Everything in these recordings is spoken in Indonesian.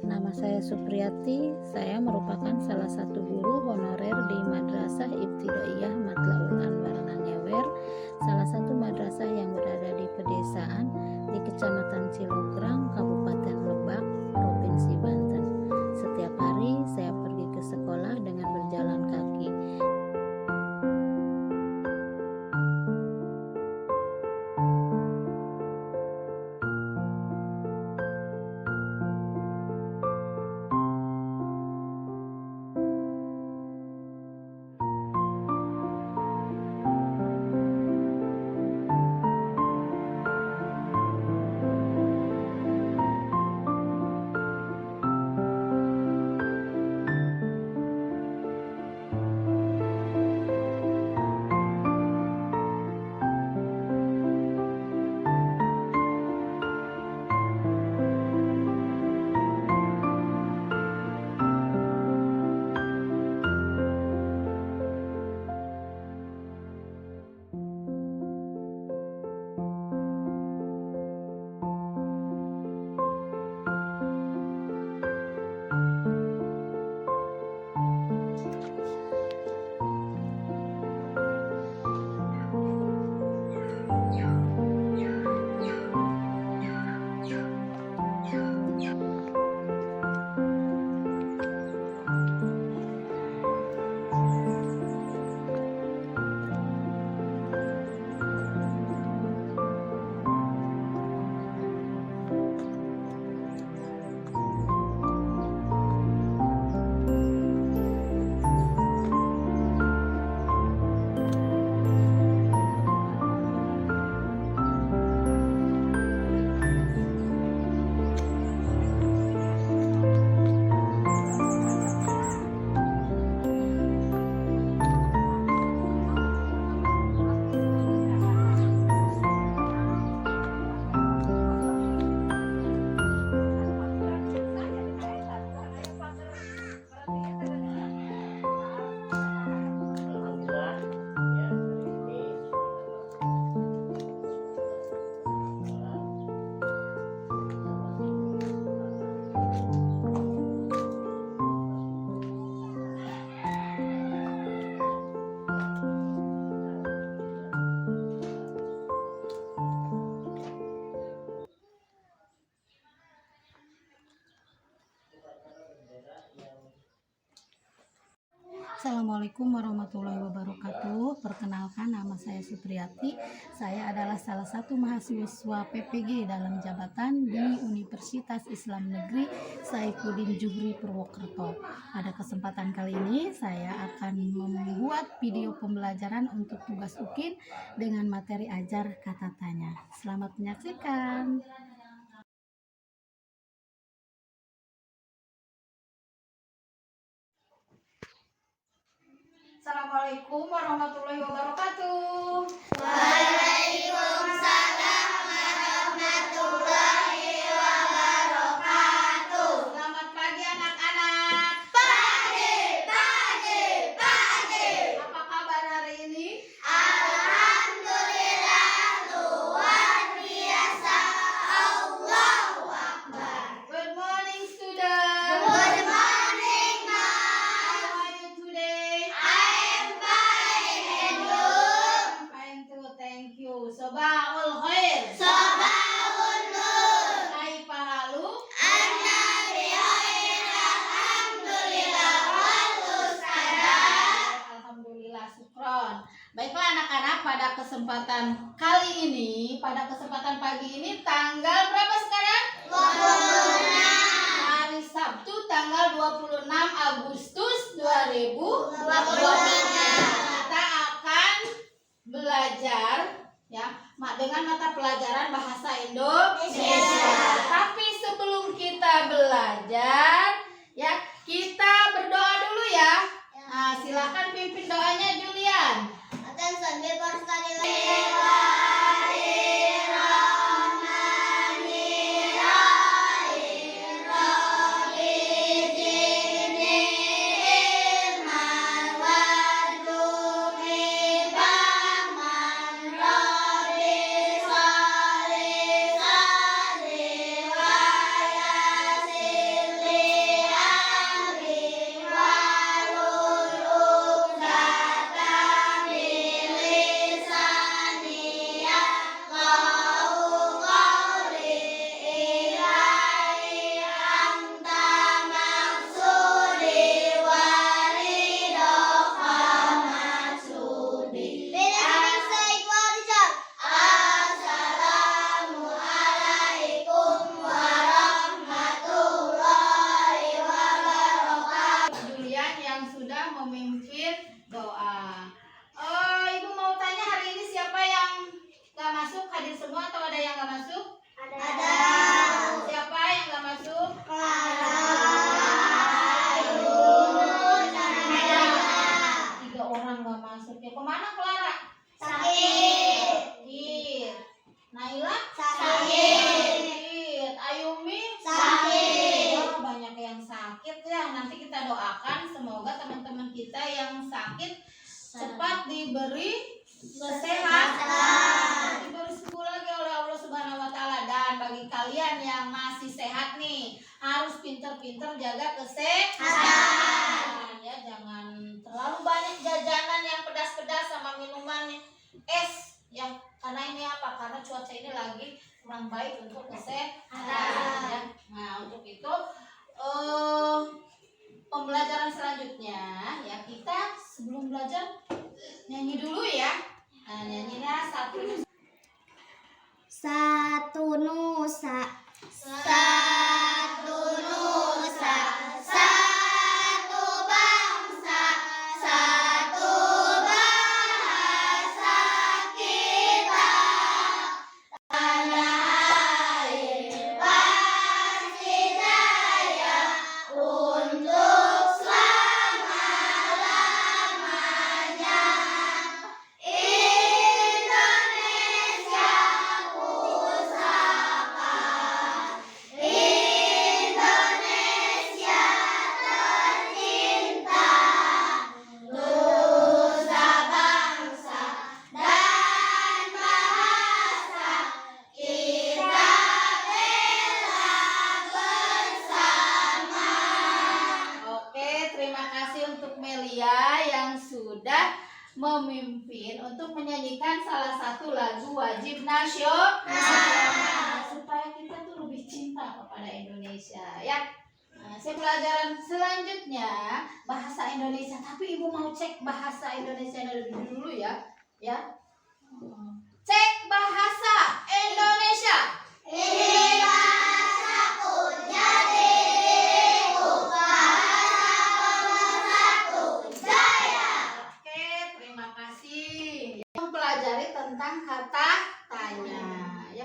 Nama saya Supriyati. Saya merupakan salah satu guru honorer di Madrasah Ibtidaiyah Matlaul Anwar Nangewer, salah satu madrasah yang berada di pedesaan di Kecamatan Cilograng, Kabupaten Lebak, Provinsi Banten. Setiap hari saya pergi ke sekolah dengan berjalan kaki. Assalamualaikum warahmatullahi wabarakatuh. Perkenalkan, nama saya Supriyati. Saya adalah salah satu mahasiswa PPG dalam jabatan di Universitas Islam Negeri Saifuddin Djufri Purwokerto. Pada kesempatan kali ini saya akan membuat video pembelajaran untuk tugas UKIN dengan materi ajar kata tanya. Selamat menyaksikan. Assalamualaikum warahmatullahi wabarakatuh. Waalaikumsalam warahmatullahi wabarakatuh. Selamat pagi anak-anak. Pagi, pagi, pagi. Apa kabar hari ini? Alhamdulillah, luar biasa. Allahu Akbar. Good morning, students. Good morning, Ma. How are you today? I am fine, and you? I'm fine too, thank you. Sabahul khair. Sabahun nur. Kaifa halu? Anna bikhair, alhamdulillah, wal ustadzah. Alhamdulillah, syukron. Baiklah anak-anak, pada kesempatan kali ini, pada kesempatan pagi ini tanggal berapa sekarang? 26. Hari Sabtu tanggal 26 Agustus 2023. Kita akan belajar ya dengan mata pelajaran bahasa Indonesia. Tapi sebelum kita belajar ya, kita berdoa dulu ya. Nah, silakan pimpin doanya Julian. Attention, before study kita yang sakit cepat diberi kesehatan, diberi sembuh lagi oleh Allah Subhanahu wa taala. Dan bagi kalian yang masih sehat nih, harus pinter-pinter jaga kesehatan. Ya, jangan terlalu banyak jajanan yang pedas-pedas sama minuman es ya. Karena ini apa? Karena cuaca ini lagi kurang baik untuk kesehatan ya. Nah, untuk itu pembelajaran selanjutnya ya, kita sebelum belajar nyanyi dulu ya. Nah, nyanyinya satu nusa, satu nusa, satu bangsa, satu bahasa kita. Tanah air pasti jaya untuk selama-lamanya. Indonesia pusaka, Indonesia tercinta, nusa bangsa dan bahasa kita bela bersama. Oke, terima kasih untuk Melia yang sudah memimpin untuk menyanyikan salah satu lagu wajib nasional supaya kita tuh lebih cinta kepada Indonesia ya. Nah, pelajaran selanjutnya bahasa Indonesia, tapi Ibu mau cek bahasa Indonesia lebih dulu ya. Ya. Cek bahasa Indonesia. Ini bahasaku, jadi diriku, bahasa pemersatu jaya. Oke, terima kasih. Mempelajari tentang kata tanya ya.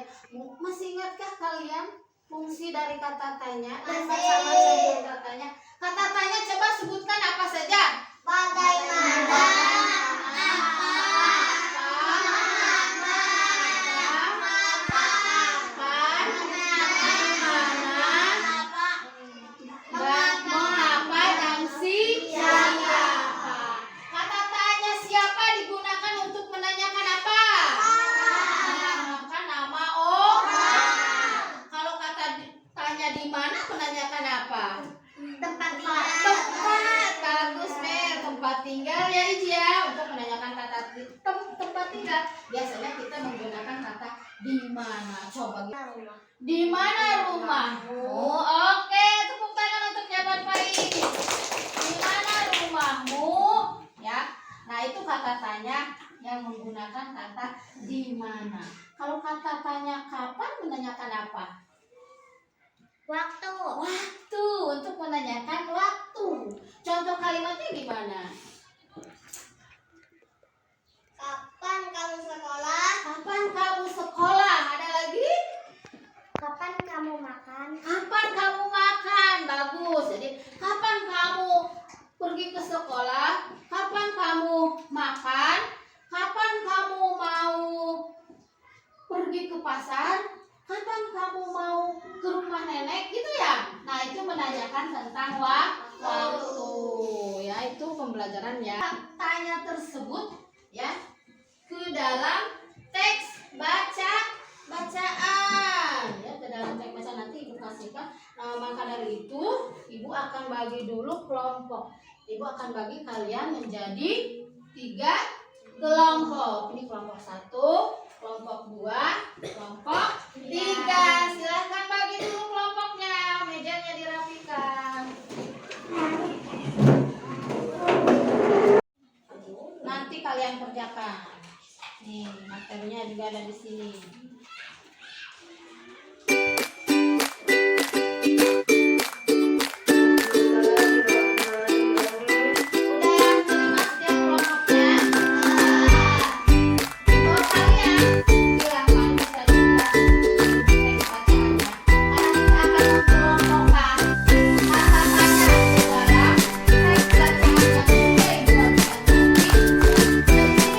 Masih ingatkah kalian fungsi dari kata tanya? Masih. Baca-baca kata tanya. Kata tanya coba sebutkan apa saja? Bagaimana? Mengapa dan siapa? Kata tanya siapa digunakan untuk menanyakan apa? Menanyakan nama orang. Kalau kata tanya di mana menanyakan apa? Tempat Tempat. Bagus Mel, tempat tinggal ya Ijia. Untuk menanyakan kata tempat tinggal, biasanya kita menggunakan kata di mana. Coba di mana rumahmu? Oke, tepuk tangan untuk jawaban Faiz. Di mana rumahmu? Ya. Nah, itu kata tanya yang menggunakan kata di mana. Kalau kata tanya kapan menanyakan apa? Waktu. Waktu, untuk menanyakan waktu. Contoh kalimatnya gimana? Kapan kamu sekolah? Kapan kamu sekolah? Ada lagi? Kapan kamu makan? Kapan kamu makan? Bagus. Jadi, kapan kamu pergi ke sekolah? Kapan kamu makan? Kapan kamu mau pergi ke pasar? Kapan kamu mau ke rumah nenek? Gitu ya. Nah, itu menanyakan tentang waktu. Ya, itu pembelajaran ya. Tanya tersebut ya ke dalam teks bacaan ya, ke dalam teks bacaan nanti Ibu kasihkan. Maka dari itu Ibu akan bagi dulu kelompok. Ibu akan bagi kalian menjadi 3 kelompok. Ini kelompok 1, kelompok 2, kelompok 3. Silahkan bagi dulu kelompoknya, mejanya dirapikan. Nanti kalian kerjakan. Nih, materinya juga ada di sini.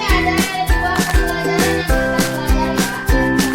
Ada 2 pembelajaran yang kita pelajari ya.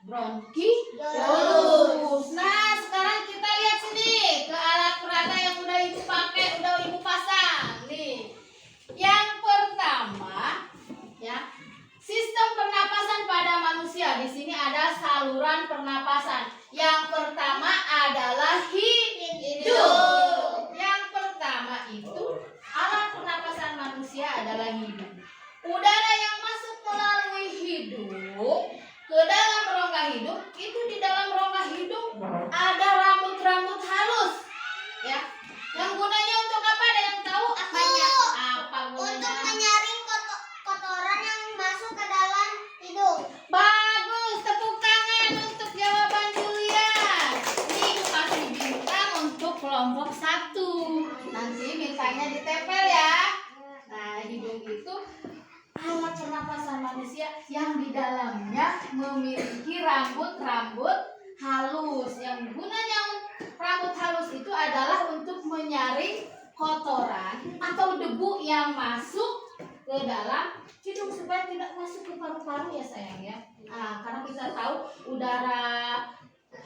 bronkiolus. Nah, sekarang kita lihat sini ke alat peraga yang udah ibu pakai, udah ibu pasang. Nih, yang pertama, ya, sistem pernapasan pada manusia. Di sini ada saluran pernapasan. Yang pertama adalah hidung. Yang pertama itu alat pernapasan manusia adalah hidung. Udara yang masuk melalui hidung ke dalam rongga hidung, itu di dalam rongga hidung ada rambut-rambut halus, ya. Yang gunanya untuk apa? Ada yang tahu? Apanya? Apa gunanya? Untuk menyaring kotoran yang masuk ke dalam hidung. Bagus, tepuk tangan untuk jawaban Julian. Ini kasih bintang untuk kelompok 1. Nanti bintangnya ditempel ya. Nah, hidung itu alat pernapasan manusia yang di dalamnya memiliki rambut-rambut halus. Yang gunanya rambut halus itu adalah untuk menyaring kotoran atau debu yang masuk ke dalam hidung supaya tidak masuk ke paru-paru ya sayang ya. Nah, karena kita tahu udara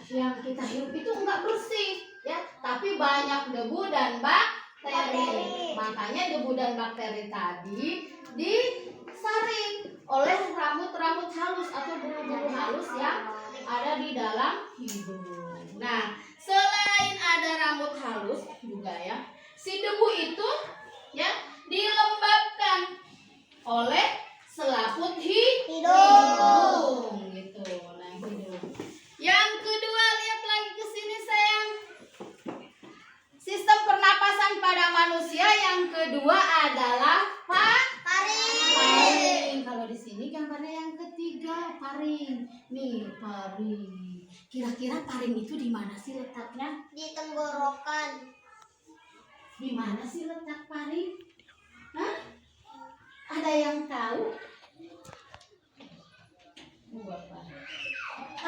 yang kita hirup itu enggak bersih ya, tapi banyak debu dan bakteri. Makanya debu dan bakteri tadi disaring oleh rambut-rambut halus atau bulu-bulu halus yang ada di dalam hidung. Nah, selain ada rambut halus juga ya, si debu itu ya dilembabkan oleh selaput hidung gitu. Nah, hidung. Yang kedua, lihat lagi ke sini sayang. Sistem pernapasan pada manusia yang kedua adalah paring. Kalau di sini gambarnya yang ketiga, paring. Nih, paring. Kira-kira paring itu di mana sih letaknya? Di tenggorokan. Di mana sih letak paring? Hah? Ada yang tahu? Merupakan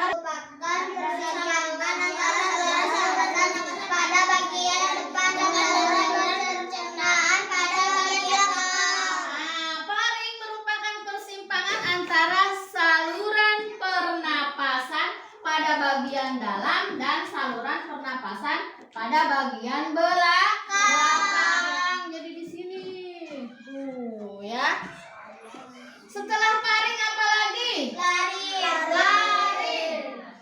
persimpangan antara saluran pernapasan pada bagian depan dan saluran pencernaan pada bagian tengah. Nah, paring merupakan persimpangan antara saluran pernapasan pada bagian dalam dan saluran pernapasan pada bagian belakang. Jadi di sini, tuh ya. Setelah paring apa lagi?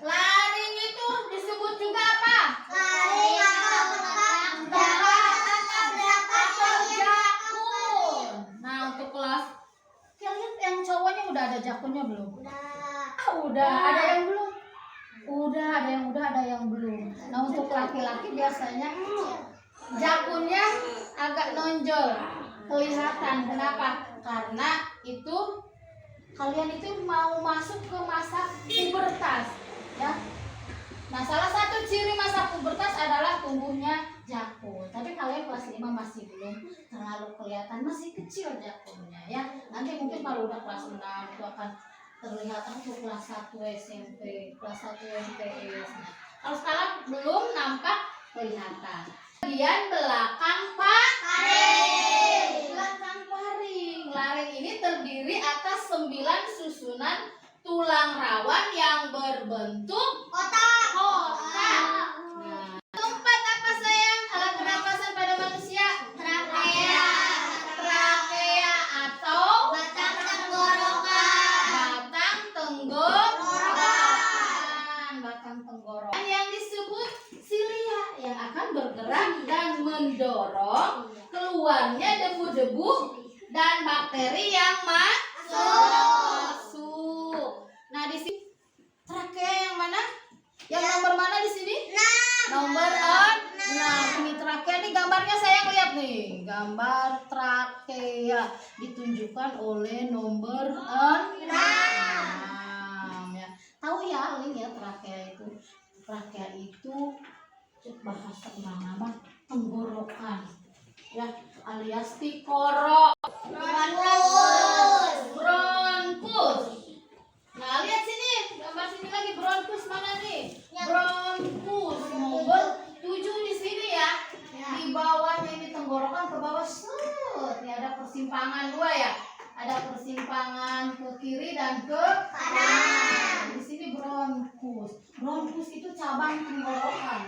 Laring itu disebut juga apa? Jakun. Nah, untuk kelas kalian yang cowoknya udah ada jakunnya belum? Udah. Ada yang belum? Udah, ada yang belum. Nah, untuk laki-laki biasanya jakunnya agak nonjol, kelihatan. Kenapa? Karena itu kalian itu mau masuk ke masa pubertas, ya. Nah, salah satu ciri masa pubertas adalah tumbuhnya jakun. Tapi kalian kelas 5 masih belum terlalu kelihatan, masih kecil jakunnya ya. Nanti mungkin kalau udah kelas 6 itu akan terlihat untuk kelas 1 SMP, kelas 1 MTS. Nah, kalau sekarang belum nampak kelihatan. Bagian belakang paring. Belakang paring. Laring ini terdiri atas 9 susunan tulang rawan yang berbentuk kotak. Nah, keempat apa sayang? Alat pernapasan pada manusia? Trakea atau Batang tenggorokan. Batang tenggorokan yang disebut silia yang akan bergerak dan mendorong keluarnya debu-debu dan bakteri yang masuk. Nah, di sini trakea yang mana? Yang nomor mana di sini? Nomor 6. Ini trakea nih gambarnya sayang lihat nih. Gambar trakea ditunjukkan oleh nomor 6 ya. Tahu ya, Lin ya trakea itu. Trakea itu bahasa nama tenggorokan ya, alias tikoro. Bronkus. Nah, lihat sini, gambar sini lagi bronkus mana nih? Bronkus nomor 7 di sini ya. Di bawahnya ini tenggorokan ke bawah set. Ini ada persimpangan 2 ya. Ada persimpangan ke kiri dan ke kanan. Di sini bronkus. cabang tenggorokan.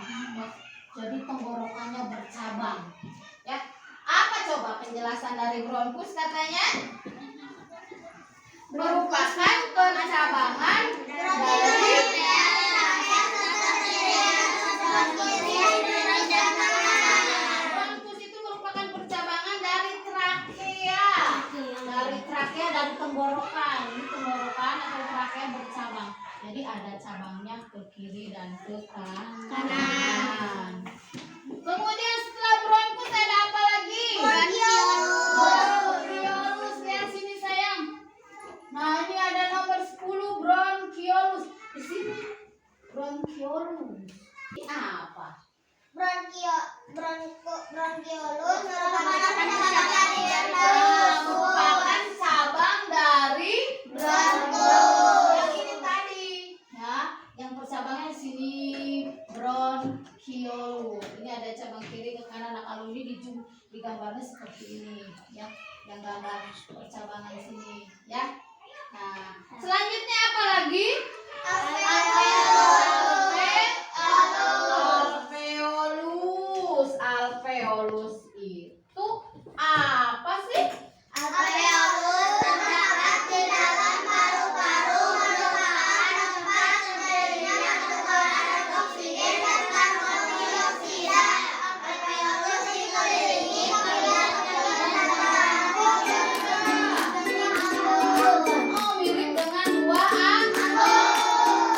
Jadi tenggorokannya bercabang. Ya, apa coba penjelasan dari bronkus katanya? Merupakan percabangan dari bronkus itu merupakan percabangan dari trakea. Dari tenggorokan. Ini tenggorokan atau trakea bercabang. Jadi ada cabangnya ke kiri dan ke kanan. Kemudian setelah bronkus ada apa lagi? Bronkiolus. Lihat sini sayang. Nah, ini ada nomor 10 bronkiolus. Di sini bronkiolus. Ini apa? Bronkiolus Merupakan cabang dari bronkus. Yang ini tadi, ya, yang percabangan di sini bronkiolus. Ini ada cabang kiri ke kanan. Nah, kalau ini di gambarnya seperti ini, ya, yang gambar percabangan di sini, ya. Nah, selanjutnya apa lagi? Alveolus itu apa sih? Alveolus terdapat di dalam paru-paru, merupakan tempat terjadinya pertukaran oksigen dan karbon dioksida. Alveolus dikelilingi oleh Oh, mirip dengan buah anggur.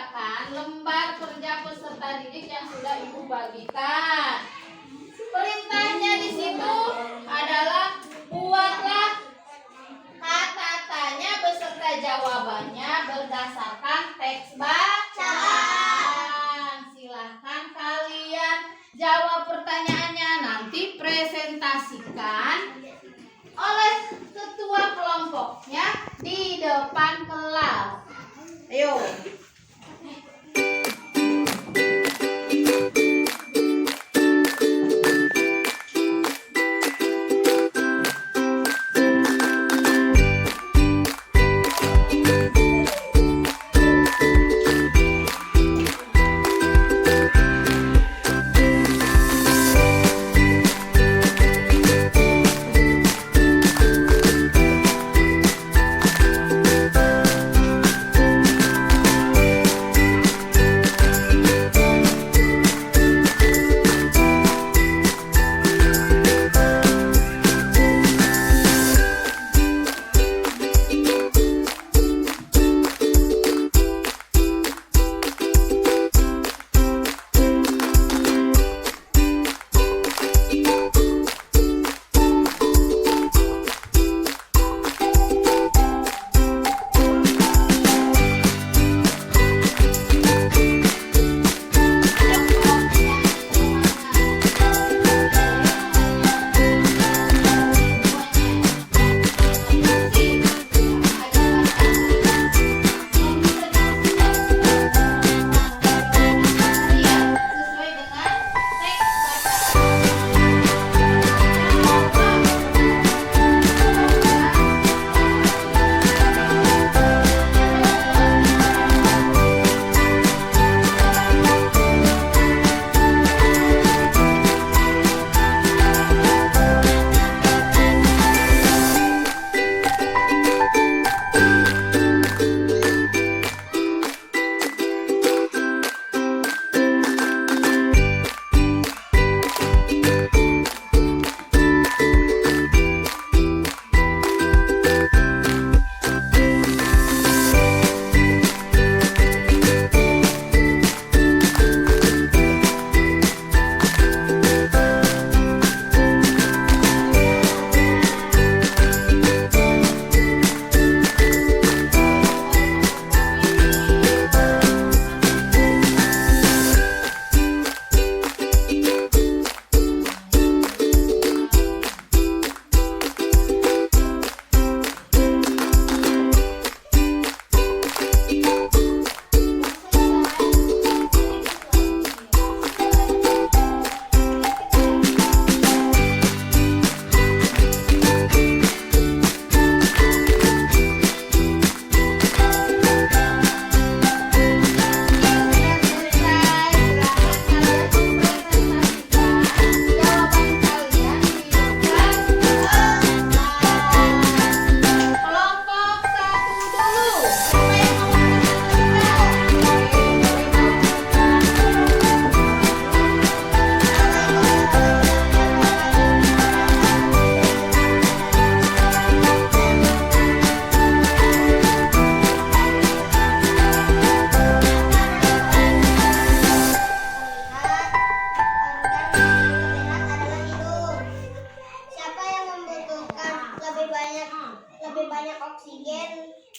mengerjakan lembar kerja peserta didik yang sudah Ibu bagikan. Perintahnya di situ adalah buatlah kata-katanya beserta jawabannya berdasarkan teks bacaan. Silahkan kalian jawab pertanyaannya, nanti presentasikan oleh ketua kelompoknya di depan kelas. Ayo. lebih banyak oksigen,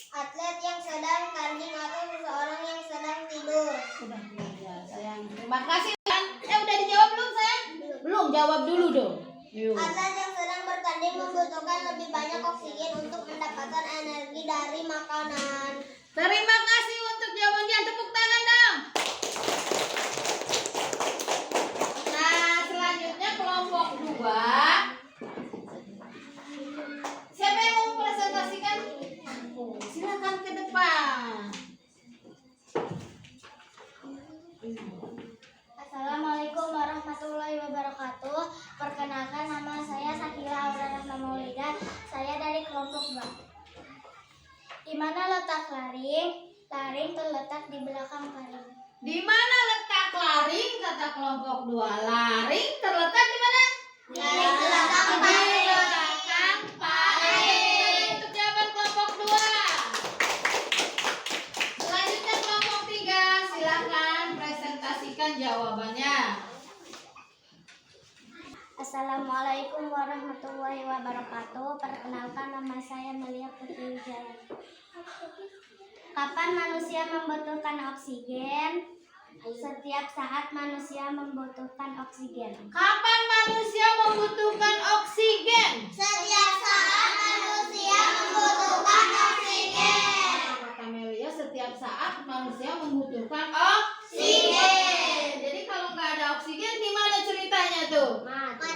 atlet yang sedang tanding atau seseorang yang sedang tidur? Sudah ya, sayang. Terima kasih kan. Udah dijawab belum sayang? Belum, jawab dulu dong. Yuk. Atlet yang sedang bertanding membutuhkan lebih banyak oksigen untuk mendapatkan energi dari makanan. Terima kasih untuk jawabannya. Tepuk tangan dong. Nah, selanjutnya kelompok 2. Siapa yang mau presentasikan? Silakan ke depan. Assalamualaikum warahmatullahi wabarakatuh. Perkenalkan, nama saya Sakila Aurarahma Maulida. Saya dari kelompok 2. Di mana letak laring? Laring terletak di belakang paling. Di mana letak laring? Kata kelompok 2. Laring terletak di mana? Laring terletak di paling. belakang paling. Untuk jawaban kelompok 2. Selanjutnya kelompok 3. Assalamualaikum warahmatullahi wabarakatuh. Perkenalkan, nama saya Melia Putri Wijaya. Kapan manusia membutuhkan oksigen? Setiap saat manusia membutuhkan oksigen. Kapan manusia membutuhkan oksigen? Setiap saat manusia membutuhkan oksigen. Kata Melia, setiap saat manusia membutuhkan oksigen. Jadi kalau nggak ada oksigen gimana ceritanya tuh?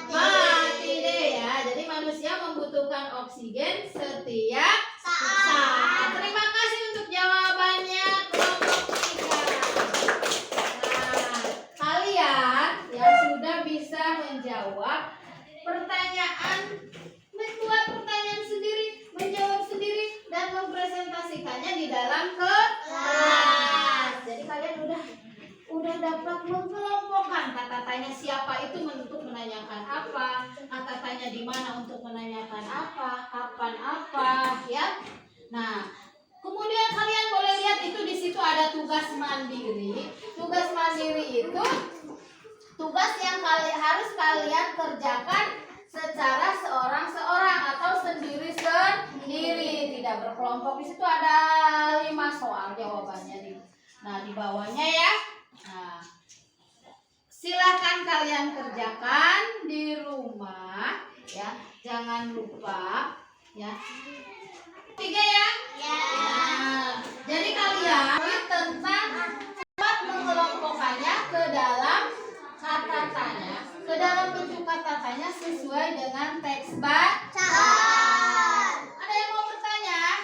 Mati deh ya. Jadi manusia membutuhkan oksigen setiap saat. Terima kasih untuk jawabannya kelompok 3. Nah, kalian ya sudah bisa menjawab pertanyaan, membuat pertanyaan sendiri, menjawab sendiri dan mempresentasikannya di dalam kelas. Jadi kalian udah dapat mengelompokkan kata tanya siapa itu untuk menanyakan apa, kata tanya di mana untuk menanyakan apa, kapan apa, ya. Nah, kemudian kalian boleh lihat itu di situ ada tugas mandiri. Tugas mandiri itu tugas yang harus kalian kerjakan secara seorang-seorang atau sendiri-sendiri, tidak berkelompok. Di situ ada 5 soal jawabannya nih. Nah, di bawahnya ya. Nah, silahkan kalian kerjakan di rumah ya. Jangan lupa ya. 3 ya. Nah, jadi kalian tentang dapat mengelompokkannya ke dalam kata tanya, ke dalam bentuk kata tanya sesuai dengan teks bacaan. Ada yang mau bertanya?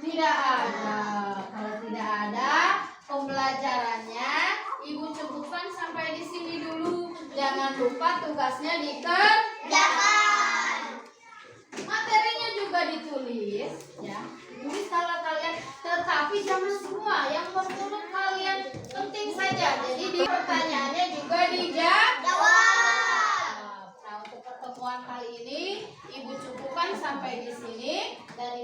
Tidak ada. Kalau tidak ada, pembelajarannya Ibu cukupkan sampai di sini dulu. Jangan lupa tugasnya dikerjakan. Materinya juga ditulis ya. Ditulis kalau kalian, tetapi jangan semua, yang menurut kalian penting saja. Jadi di pertanyaannya juga dijawab. Nah, untuk pertemuan kali ini Ibu cukupkan sampai di sini dan